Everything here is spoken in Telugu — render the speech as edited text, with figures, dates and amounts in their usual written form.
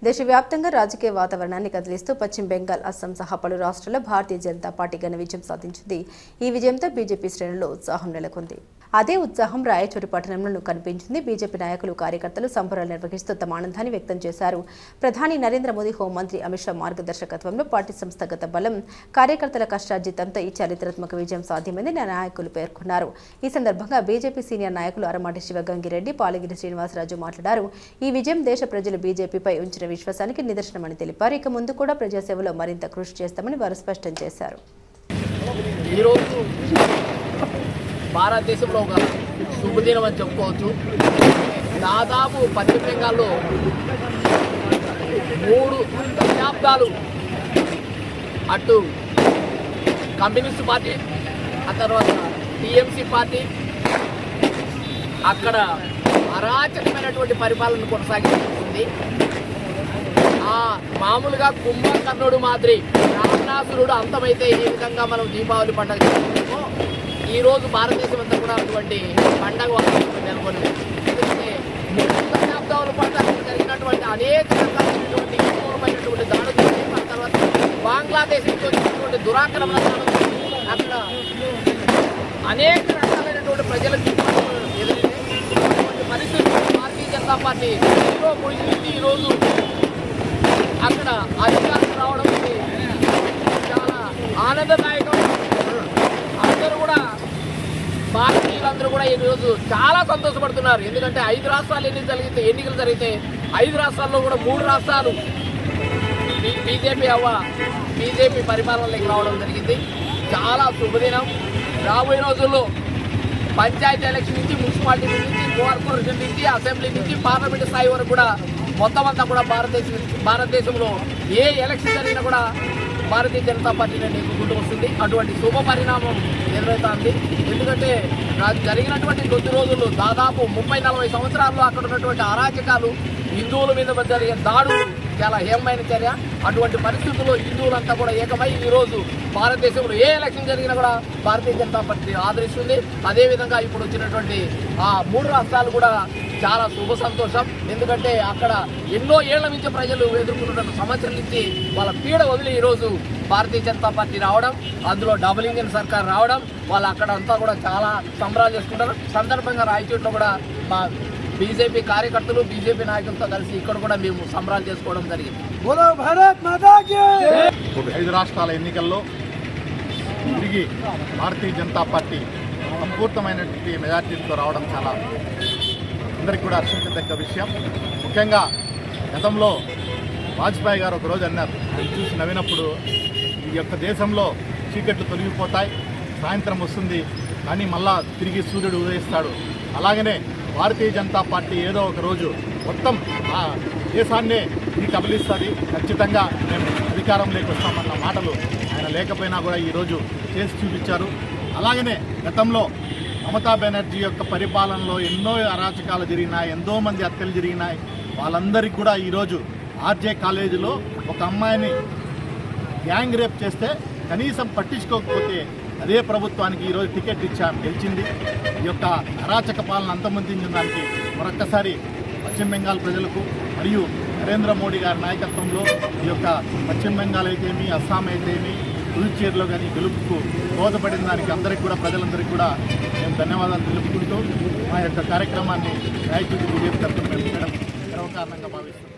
దేశవ్యాప్తంగా రాజకీయ వాతావరణాన్ని కదిలిస్తూ పశ్చిమ బెంగాల్, అస్సాం సహా పలు రాష్ట్రాల్లో భారతీయ జనతా పార్టీ ఘన విజయం సాధించింది. ఈ విజయంతో బీజేపీ శ్రేణుల్లో ఉత్సాహం నెలకొంది. అదే ఉత్సాహం రాయచూరు పట్టణంలో కనిపించింది. బీజేపీ నాయకులు, కార్యకర్తలు సంబరాలు నిర్వహిస్తూ తమ ఆనందాన్ని వ్యక్తం చేశారు. ప్రధాని నరేంద్ర మోదీ, హోంమంత్రి అమిత్ షా మార్గదర్శకత్వంలో పార్టీ సంస్థాగత బలం, కార్యకర్తల కష్టార్జితంతో ఈ చారిత్రాత్మక విజయం సాధ్యమైందని నాయకులు పేర్కొన్నారు. ఈ సందర్భంగా బీజేపీ సీనియర్ నాయకులు అరమాటి శివగంగిరెడ్డి, పాలగిరి శ్రీనివాసరాజు మాట్లాడారు. ఈ విజయం దేశ ప్రజలు బీజేపీపై ఉంచిన విశ్వాసానికి నిదర్శనమని తెలిపారు. ఇక ముందు కూడా ప్రజాసేవలో మరింత కృషి చేస్తామని వారు స్పష్టం చేశారు. భారతదేశంలో ఒక శుభదినం అని చెప్పుకోవచ్చు. దాదాపు పశ్చిమ బెంగాల్లో 3 దశాబ్దాలు అటు కమ్యూనిస్ట్ పార్టీ, ఆ తర్వాత టీఎంసీ పార్టీ అక్కడ అరాచకమైనటువంటి పరిపాలన కొనసాగిస్తుంది. మామూలుగా కుంభకర్ణుడు మాదిరి రావణాసురుడు అంతమైతే ఏ విధంగా మనం దీపావళి పండుగ చేసుకుంటామో ఈరోజు భారతదేశం అంతా కూడా అటువంటి పండగ వాతావరణం నెలకొంది. ఎందుకంటే 3 దశాబ్దాల పాటు అక్కడ జరిగినటువంటి అనేక రకాలైనటువంటి హింసమైనటువంటి దాడులు, ఆ తర్వాత బంగ్లాదేశ్ నుంచి వచ్చినటువంటి దురాక్రమణాలు, అక్కడ అనేక రకాలైనటువంటి ప్రజలకు ఎదురైన పరిస్థితులు భారతీయ జనతా పార్టీ ముడిచి ఈరోజు అక్కడ అధికారం రావడం చాలా ఆనందదాయకం. అందరూ కూడా భారతీయులందరూ కూడా ఈరోజు చాలా సంతోషపడుతున్నారు. ఎందుకంటే 5 రాష్ట్రాలు ఎన్నికలు జరిగితే 5 రాష్ట్రాల్లో కూడా 3 రాష్ట్రాలు బీజేపీ పరిపాలనలోకి రావడం జరిగింది. చాలా శుభదినం. రాబోయే రోజుల్లో పంచాయతీ ఎలక్షన్ నుంచి, మున్సిపాలిటీ నుంచి, కార్పొరేషన్ నుంచి, అసెంబ్లీ నుంచి పార్లమెంటు స్థాయి వరకు కూడా మొత్తం అంతా కూడా భారతదేశంలో ఏ ఎలక్షన్ జరిగినా కూడా భారతీయ జనతా పార్టీని నెగ్గుకుంటూ వస్తుంది. అటువంటి శుభ పరిణామం ఎదురవుతుంది. ఎందుకంటే జరిగినటువంటి కొద్ది రోజుల్లో దాదాపు 30-40 సంవత్సరాల్లో అక్కడ ఉన్నటువంటి అరాచకాలు, హిందువుల మీద జరిగే దాడులు చాలా హేయమైన చర్య. అటువంటి పరిస్థితుల్లో హిందువులంతా కూడా ఏకమై ఈరోజు భారతదేశంలో ఏ ఎలక్షన్ జరిగినా కూడా భారతీయ జనతా పార్టీ ఆదరిస్తుంది. అదేవిధంగా ఇప్పుడు వచ్చినటువంటి 3 రాష్ట్రాలు కూడా చాలా శుభ సంతోషం. ఎందుకంటే అక్కడ ఎన్నో ఏళ్ల నుంచి ప్రజలు ఎదుర్కొంటున్న సమస్యల నుంచి వాళ్ళ పీడ వదిలి ఈరోజు భారతీయ జనతా పార్టీ రావడం, అందులో డబుల్ ఇంజిన్ సర్కార్ రావడం, వాళ్ళు అక్కడ అంతా కూడా చాలా సంబరాలు చేసుకుంటారు. సందర్భంగా రాయచూరులో కూడా మా బీజేపీ కార్యకర్తలు, బీజేపీ నాయకులతో కలిసి ఇక్కడ కూడా మేము సంబరాలు చేసుకోవడం జరిగింది. 5 రాష్ట్రాల ఎన్నికల్లో తిరిగి భారతీయ జనతా పార్టీ సంపూర్ణమైనటువంటి మెజార్టీతో రావడం చాలా అందరికీ కూడా హర్షించదగ్గ విషయం. ముఖ్యంగా గతంలో వాజ్పేయి గారు ఒకరోజు అన్నారు, అది చూసి నవ్వినప్పుడు, ఈ యొక్క దేశంలో చీకట్లు తొలగిపోతాయి, సాయంత్రం వస్తుంది, కానీ మళ్ళా తిరిగి సూర్యుడు ఉదయిస్తాడు. అలాగనే భారతీయ జనతా పార్టీ ఏదో ఒక రోజు మొత్తం ఆ దేశాన్నే ఇది కబలిస్తుంది, ఖచ్చితంగా మేము అధికారంలోకి వస్తామన్న మాటలు ఆయన లేకపోయినా కూడా ఈరోజు చేసి చూపించారు. అలాగనే గతంలో మమతా బెనర్జీ యొక్క పరిపాలనలో ఎన్నో అరాచకాలు జరిగినాయి, ఎంతోమంది హత్యలు జరిగినాయి. వాళ్ళందరికీ కూడా ఈరోజు ఆర్జే కాలేజీలో ఒక అమ్మాయిని గ్యాంగ్ రేప్ చేస్తే కనీసం పట్టించుకోకపోతే అదే ప్రభుత్వానికి ఈరోజు టికెట్ గెలిచింది. ఈ యొక్క అరాచక పాలన అంతమొందించడానికి మరొక్కసారి పశ్చిమ బెంగాల్ ప్రజలకు మరియు నరేంద్ర మోడీ గారి నాయకత్వంలో ఈ యొక్క పశ్చిమ బెంగాల్ అయితేమి, అస్సాం అయితేమి, పుదుచ్చేరిలో కానీ గెలుపుకు దోహదపడిన దానికి అందరికీ కూడా, ప్రజలందరికీ కూడా మేము ధన్యవాదాలు తెలుపుకుంటూ మా యొక్క కార్యక్రమాన్ని రాయచూరు బీజేపీ తరఫున మేము గర్వకారణంగా భావిస్తున్నాం.